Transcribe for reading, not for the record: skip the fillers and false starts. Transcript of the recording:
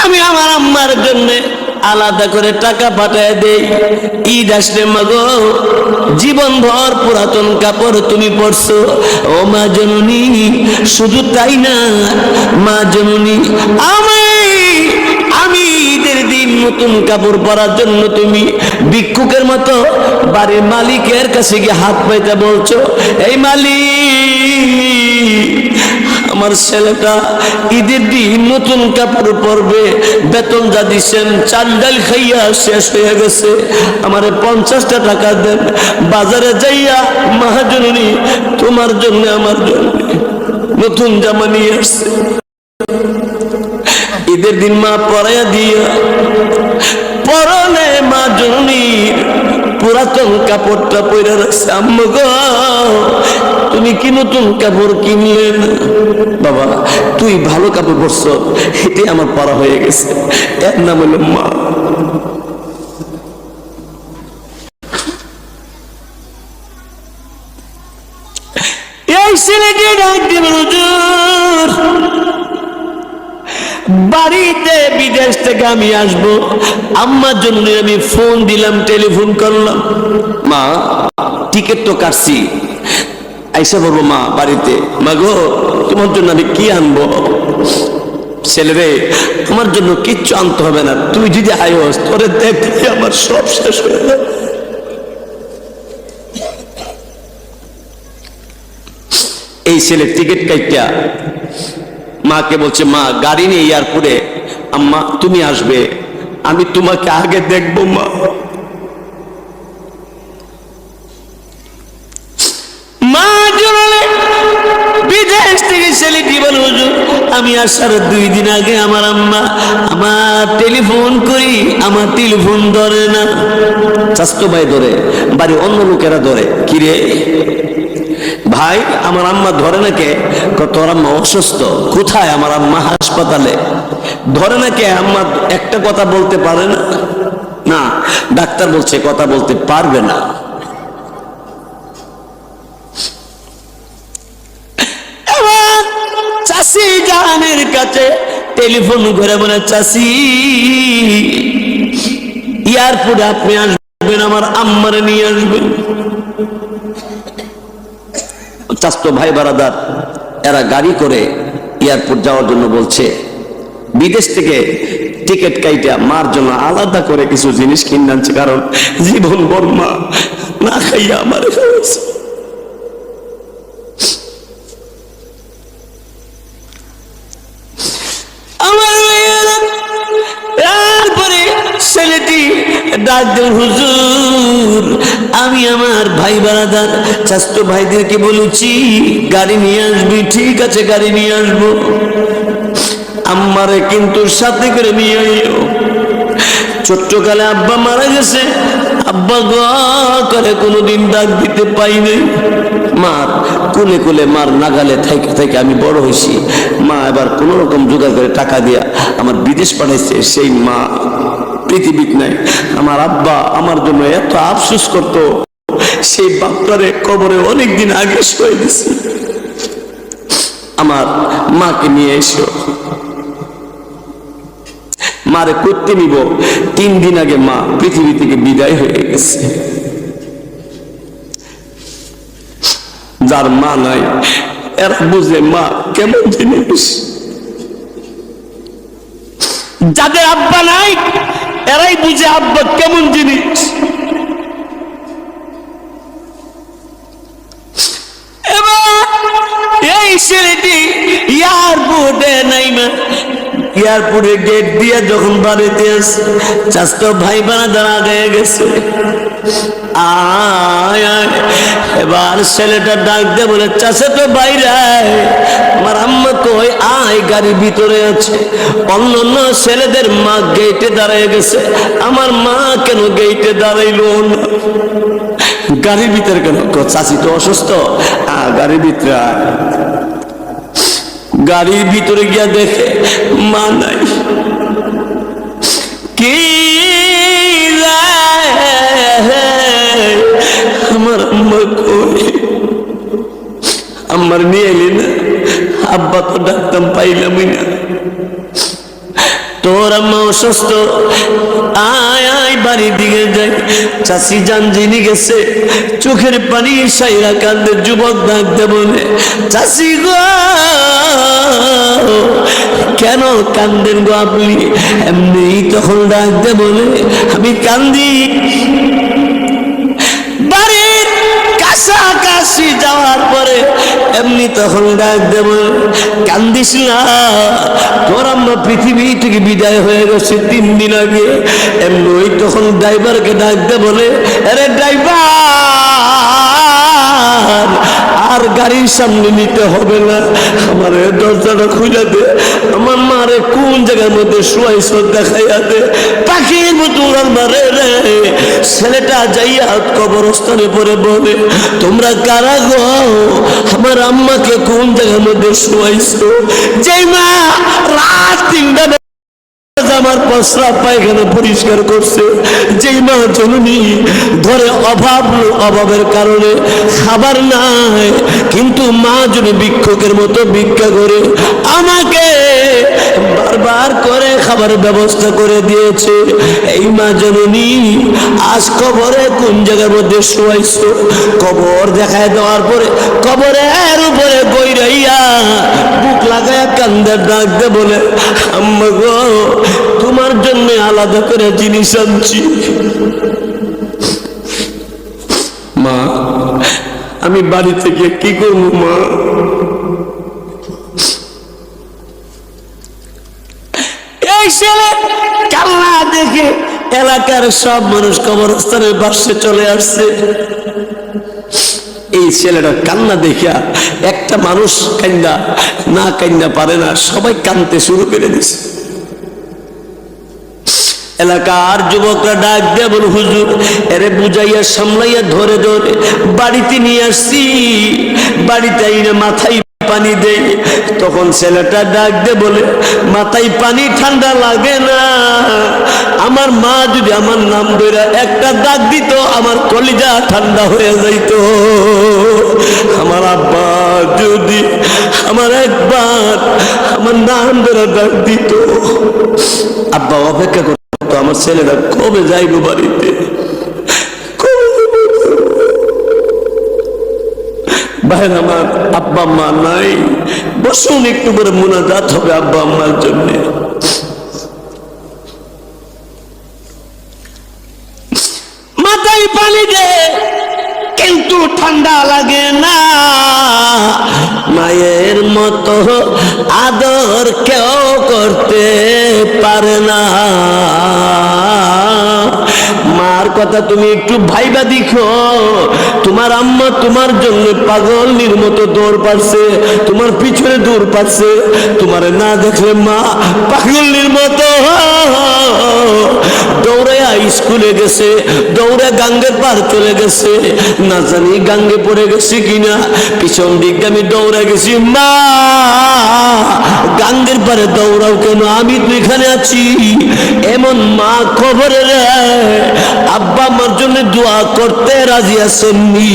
আমি আমার আম্মার জন্য আলাদা করে টাকা পাঠায় দেই। ঈদ আসলে মাগো জীবন ভর পুরাতন কাপড় তুমি পরছো ও মা জননী। শুধু তাই না মা জননী, আমি ঈদের দিন নতুন কাপড় পরার জন্য তুমি ভিক্ষুকের মতো বাড়ির মালিকের কাছে গিয়ে হাত পাইতে বলছো, এই মালিক আমার ছেলেটা ঈদের দিন নতুন কাপড় পরবে, বেতন যা দিচ্ছেন চাল ডাল খাইয়া শেষ হয়ে গেছে, আমারে 50টা টাকা দেন, বাজারে যাইয়া মহাজননী তোমার জন্য আমার জন্য নতুন জামা নিয়ে আসছে। ঈদের দিন মা পরাইয়া দিয়া পরনে মা জননীর পুরাতন কাপড়টা পরে রাখছে। আম্মা গো তুমি কি নতুন কাপড় কিনলেন? বাবা তুই ভালো কাপড় পরছ, এটাই আমার পরা হয়ে গেছে। এর নাম হলো মা। এই ছেলেটি ডাক দিল, হুজুর বাড়িতে বিদেশ থেকে আমি আসবো, আম্মার জন্য আমি ফোন দিলাম, টেলিফোন করলাম, মা টিকিট তো কাটছি, আইসা বলবো মা বাড়িতে। মা গো তোমার জন্য আমি কি আনবো? ছেলেরে তোমার জন্য কিচ্ছু আনতে হবে না, তুই যদি আয়োস তোরে দেখলে আমার সব শেষ হয়ে যাবে। এই ছেলে টিকিট কাইটা মাকে বলছে, মা গাড়ি নিয়ে এয়ারপোর্টে, আম্মা তুমি আসবে, আমি তোমাকে আগে দেখবো মা। মা জননী বিদেশ থেকে ছেলেটি বল, হুজুর আমি আসার 2 দিন আগে আমার আম্মা আমার টেলিফোন করি, আমার টেলিফোন ধরে না। স্বাস্থ্য ভাই ধরে, বাড়ি অন্য লোকেরা ধরে, কিরে ভাই আমার আম্মা ধরে না কে? তোর আম্মা অসুস্থ। কোথায়? আমার আম্মা হাসপাতালে। ধরে না কে? আম্মা একটা কথা বলতে পারে না। না ডাক্তার বলছে কথা বলতে পারবে না। চাষি জাহানের কাছে টেলিফোন করে বলে, চাষি এয়ারপোর্টে আপনি আসবেন, আমার আম্মারে নিয়ে আসবেন। চাচতো ভাই বারাদার এরা গাড়ি করে এয়ারপোর্ট যাওয়ার জন্য বলছে। বিদেশ থেকে টিকিট কাইটা মার জন্য আলাদা করে কিছু জিনিস কিনে আনছে, কারণ জীবন ভর মা না খাইয়া আমার খাওয়াছে। তারপরে ছেলেটি ডাক দেন, হুজুর আমি আমার ভাই বারাদার চাচতো ভাইদেরকে বলেছি গাড়ি নিয়ে আসবি। ঠিক আছে গাড়ি নিয়ে আসবো, আম্মারে কিন্তু সাথে করে নিয়ে আইও। ছোট্টকালে আব্বা মারা গেছে, আব্বা গো করে কোনোদিন ডাক দিতে পাই নাই। মার কোলে কোলে মার নাগালে থেকে থেকে আমি বড় হয়েছি। মা এবার কোন রকম জোগাড় করে টাকা দিয়া আমার বিদেশ পাঠাইছে, সেই মা পৃথিবীতে নাই। আমার আব্বা আমার জন্য এত আফসোস করতো, সেই বাপটারে কবরে অনেকদিন আগে শুয়ে দিছে। আমার মাকে নিয়ে এসো। মারে করতে নিব, 3 দিন আগে মা পৃথিবী থেকে বিদায় হয়ে গেছে। যার মা নাই এরা বুঝে মা কেমন জিনিস। যাদের আব্বা নাই এরাই বুঝে আব্বা কেমন জিনিস। এই ছেলেটি এয়ারপোর্টে নাইমা এয়ারপোর্টে গেট দিয়ে যখন বাড়িতে আসে, চাচতো ভাই বারাদার আগে গেছে। এবার ছেলেটা ডাক দিয়ে বলে, চাচাতো ভাইরা আমার আম্মা কই? আয় গাড়ির ভিতরে আছে। অন্য অন্য ছেলেদের মা গেটে দাঁড়িয়ে গেছে, আমার মা কেন গেটে দাঁড়াইলো না? গাড়ির ভিতরে কেন? চাচি তো অসুস্থ, গাড়ির ভিতরে। গাড়ির ভিতরে গিয়া দেখে মা নাই। কি আমার আম্মা কই? আমার নিয়ে এলি না? আব্বা তো ডাকতাম পাইলামই না। তোর তোর আম্মা অসুস্থ, আয় আয় বাড়ির দিকে যাই। চাচি যান জেনে গেছে, চোখের পানি সাইরা কান্দে। যুবক ডাকতে বলে, চাচি গো কেন কান্দেন গো আপনি? এমনি তখন ডাকতে বলে, আমি কান্দি বাড়ির কাছাকাছি যাওয়ার পরে। এমনি তখন ডাক দেব, কান্দিস না, তোর আম্মা পৃথিবী থেকে বিদায় হয়ে গেছে 3 দিন আগে। এমনি ওই তখন ড্রাইভারকে ডাকতে বলে, আরে ড্রাইভার আর গাড়ির সামনে নিতে হবে না, আমার দরজাটা খুলে দে, আমার মারে কোন জায়গার মধ্যে শুয়াইছ দেখাইয়া দে। পাখির মতো উড়াল মারে রে। ছেলেটা যাইয়া কবরস্থানে পড়ে বলে, তোমরা কারা গো? আমার আম্মাকে কোন জায়গার মধ্যে শুয়াইছ? যেই মা রাত 3টা আমার প্রস্রাব পায়খানা পরিষ্কার করছে, যেই মা জননী ধরে অভাবের কারণে খাবার নাই, কিন্তু মা যদি ভিক্ষুকের মতো ভিক্ষা করে আমাকে বারবার করে খাবার ব্যবস্থা করে দিয়েছে, এই মা জননী আজ কবরে কোন জায়গার মধ্যে শুয়াইছো? কবর দেখায় দেওয়ার পরে কবরের উপরে বইরাইয়া বুক লাগায়া কান্দার ডাক দে বলে, আম্মা গো তোমার জন্য আলাদা করে জিনিস আনছি। মা আমি বাড়ি থেকে কি করবো মা? এই ছেলে কান্না দেখে এলাকার সব মানুষ কবরস্থানের পাশে চলে আসছে। এই ছেলেটা কান্না দেখিয়া একটা মানুষ কান্দা না কান্দা পারে না, সবাই কাঁদতে শুরু করে দিছে। এলাকার যুবকরা ডাক দিয়ে বল, হুজুর এরে বুঝাইয়া সামলাইয়া ধরে ধরে বাড়িতে নিয়ে আসছি, বাড়িতে আইনে মাথায় পানি দেই। তখন ছেলেটা ডাক দে বলে, মাথায় পানি ঠান্ডা লাগে না, আমার মা যদি আমার নাম ধরে একটা ডাক দিত আমার কলিজা ঠান্ডা হয়ে যাইত। আমার আব্বা যদি আমার একবার আমার নাম ধরে ডাক দিত, আব্বা অপেক্ষা করতো আমার ছেলেরা কবে যাইব বাড়িতে। ভাই আমার আব্বা মা নাই, বসুন একটু করে মুনাজাত হবে আব্বা আম্মার জন্য। মাথায় পানি দে কিন্তু ঠান্ডা লাগে না, মায়ের মতো আদর কেউ করতে পারে না। মার কথা তুমি একটু ভাইবা দেখো, তোমার আম্মা তোমার জন্য পাগলের মতো দৌড় পাচ্ছে, তোমার পিছনে দৌড় পাচ্ছে, তোমার না দেখলে মা পাগলের মতো দৌড়ে স্কুলে গেছে, দৌড়ে গাঙ্গের পার চলে গেছে, না জানি গাঙ্গে পড়ে গেছে কিনা, পিছন দিকে আমি দৌড়ে গেছি, মা গাঙ্গের পারে দৌড়াও কেন, আমি তো এখানে আছি। এমন মা খবরে রে আব্বা আমার জন্য দোয়া করতে রাজি আছেননি।